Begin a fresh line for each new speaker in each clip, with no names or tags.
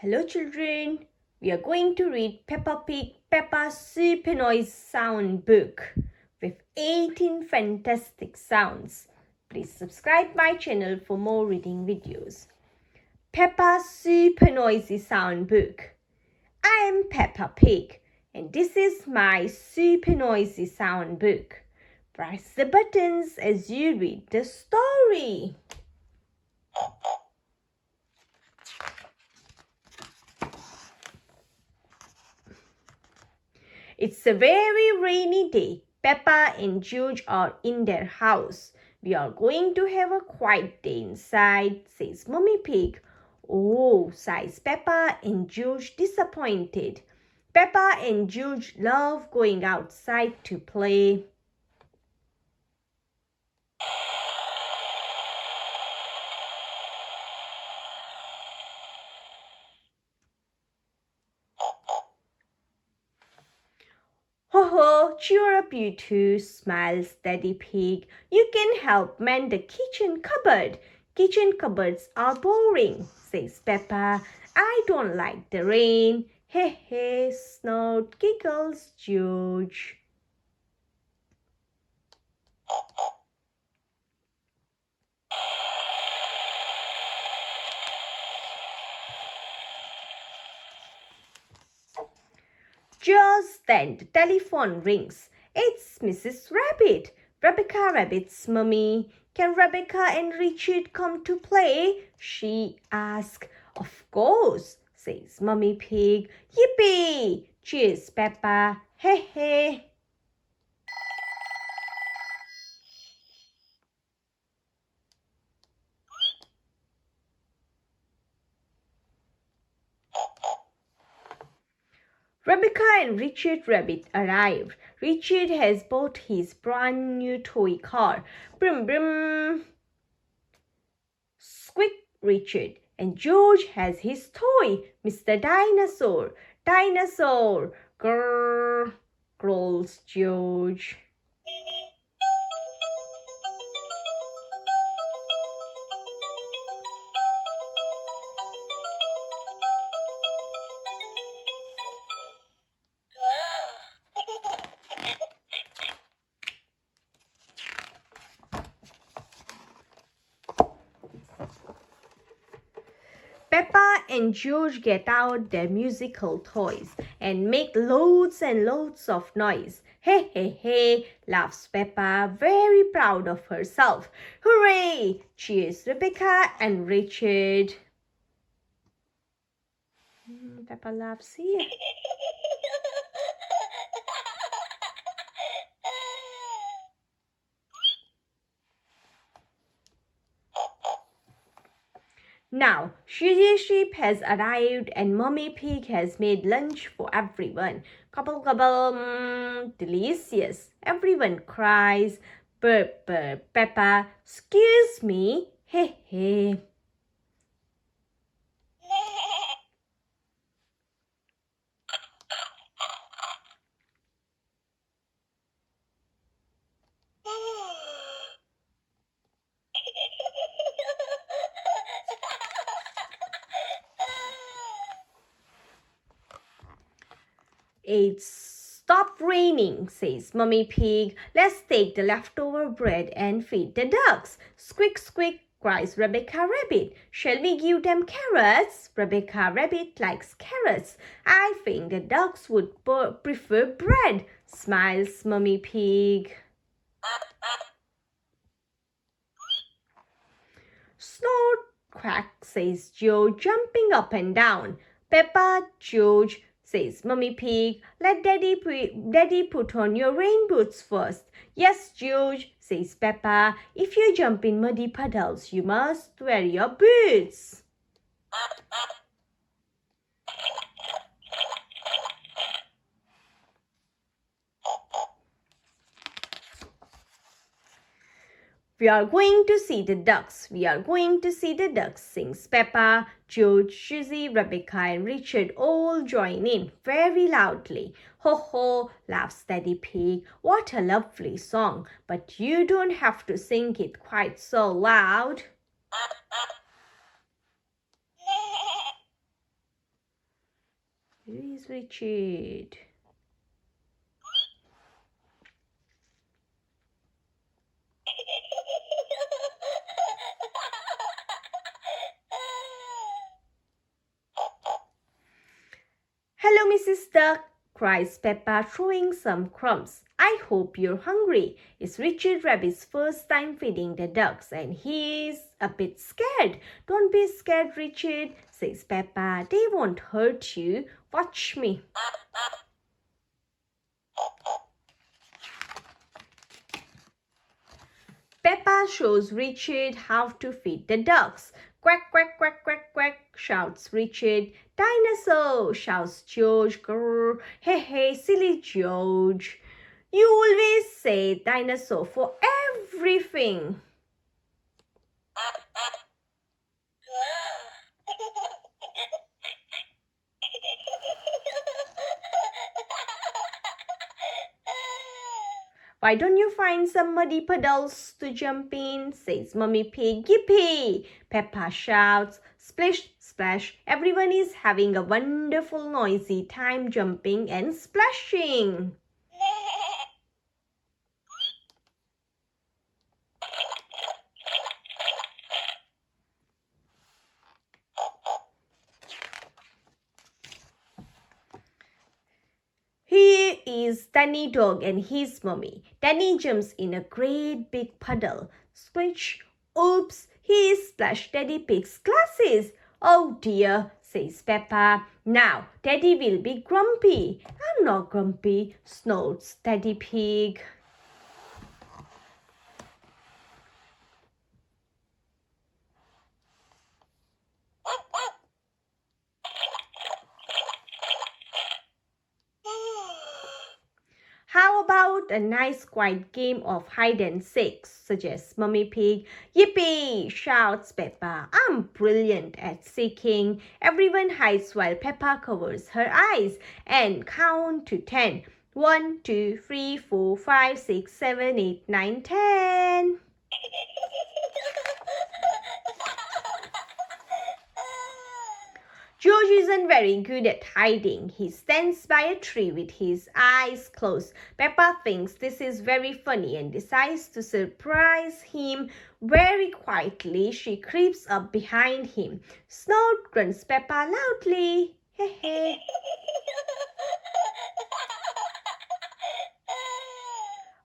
Hello children, we are going to read Peppa Pig, Peppa's Super Noise Sound Book with 18 fantastic sounds. Please subscribe my channel for more reading videos. Peppa's Super Noisy Sound Book. I am Peppa Pig and this is my super noisy sound book. Press the buttons as you read the story. It's a very rainy day. Peppa and George are in their house. We are going to have a quiet day inside, says Mummy Pig. Oh, sighs Peppa and George, disappointed. Peppa and George love going outside to play. Ho ho, cheer up you two, smiles Daddy Pig. You can help mend the kitchen cupboard. Kitchen cupboards are boring, says Peppa. I don't like the rain. He he, snort, giggles George. Just then the telephone rings. It's Mrs. Rabbit, Rebecca Rabbit's mummy. Can Rebecca and Richard come to play? She asked. Of course, says Mummy Pig. Yippee! Cheers, Peppa. Hey hey. Rebecca and Richard Rabbit arrived. Richard has bought his brand new toy car. Brum brum. Squeak, Richard. And George has his toy, Mr. Dinosaur. Dinosaur. Grrr, growls George. Peppa and George get out their musical toys and make loads and loads of noise. Hey, hey, hey, laughs Peppa, very proud of herself. Hooray! Cheers Rebecca and Richard. Peppa laughs here. Now, Suzy Sheep has arrived and Mummy Pig has made lunch for everyone. Gobble gobble, delicious. Everyone cries. Burp burp, Peppa. Excuse me. Hey hey. It's stopped raining, says Mummy Pig. Let's take the leftover bread and feed the ducks. Squeak, squeak, cries Rebecca Rabbit. Shall we give them carrots? Rebecca Rabbit likes carrots. I think the ducks would prefer bread, smiles Mummy Pig. Snort, quack, says Joe, jumping up and down. Peppa, George, says Mummy Pig. Let Daddy put on your rain boots first. Yes, George, says Peppa. If you jump in muddy puddles, you must wear your boots. We are going to see the ducks. We are going to see the ducks, sings Peppa. George, Suzy, Rebecca and Richard all join in very loudly. Ho ho, laughs Daddy Pig. What a lovely song. But you don't have to sing it quite so loud. Where is Richard? Hello, Mrs. Duck, cries Peppa, throwing some crumbs. I hope you're hungry. It's Richard Rabbit's first time feeding the ducks and he's a bit scared. Don't be scared, Richard, says Peppa. They won't hurt you. Watch me. Peppa shows Richard how to feed the ducks. Quack, quack, quack, quack, quack, shouts Richard. Dinosaur, shouts George. Grrr. Hey, hey, silly George. You always say dinosaur for everything. Why don't you find some muddy puddles to jump in, says Mummy Pig. Yippee! Peppa shouts. Splish, splash. Everyone is having a wonderful noisy time jumping and splashing. Here is Danny Dog and his mummy. Danny jumps in a great big puddle. Squish! Oops! He splashed Daddy Pig's glasses. Oh dear, says Peppa. Now Daddy will be grumpy. I'm not grumpy, snorts Daddy Pig. How about a nice quiet game of hide and seek, suggests Mummy Pig. Yippee! Shouts Peppa. I'm brilliant at seeking. Everyone hides while Peppa covers her eyes and count to 10. 1, 2, 3, 4, 5, 6, 7, 8, 9, 10. George isn't very good at hiding. He stands by a tree with his eyes closed. Peppa thinks this is very funny and decides to surprise him. Very quietly, she creeps up behind him. Snort, grunts Peppa loudly. Hey, hey.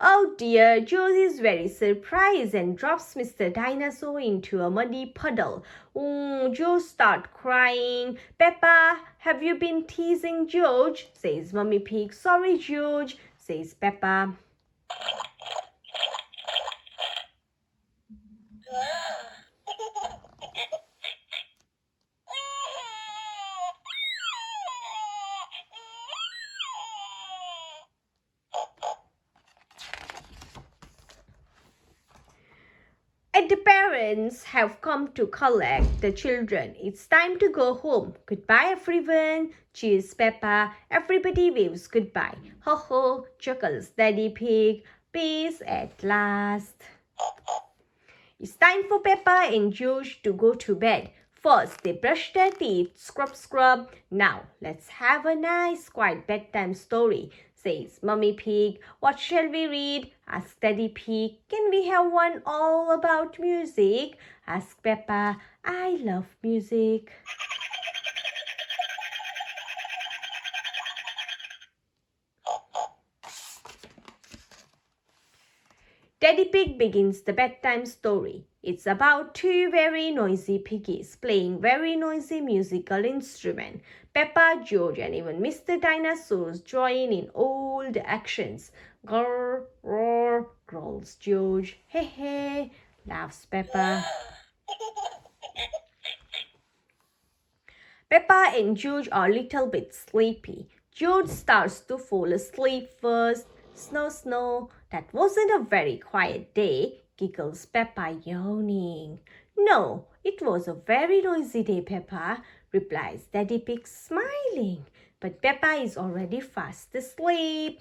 Oh dear, George is very surprised and drops Mr. Dinosaur into a muddy puddle. George starts crying. Peppa, have you been teasing George? Says Mummy Pig. Sorry, George, says Peppa. And the parents have come to collect the children. It's time to go home. Goodbye, everyone. Cheers, Peppa. Everybody waves goodbye. Ho ho, chuckles Daddy Pig. Peace at last. It's time for Peppa and George to go to bed. First, they brush their teeth, scrub, scrub. Now, let's have a nice, quiet bedtime story, says Mummy Pig. What shall we read? Asks Daddy Pig. Can we have one all about music? Asks Peppa. I love music. Daddy Pig begins the bedtime story. It's about two very noisy piggies playing very noisy musical instruments. Peppa, George, and even Mr. Dinosaur join in all the actions. Grrr, roar, growls George. Hey, hey, laughs Peppa. Peppa and George are a little bit sleepy. George starts to fall asleep first. Snow, snow, that wasn't a very quiet day, giggles Peppa, yawning. No, it was a very noisy day, Peppa, replies Daddy Pig, smiling. But Peppa is already fast asleep.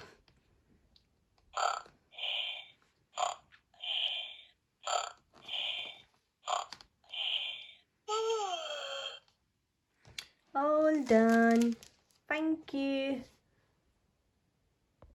All done. Thank you.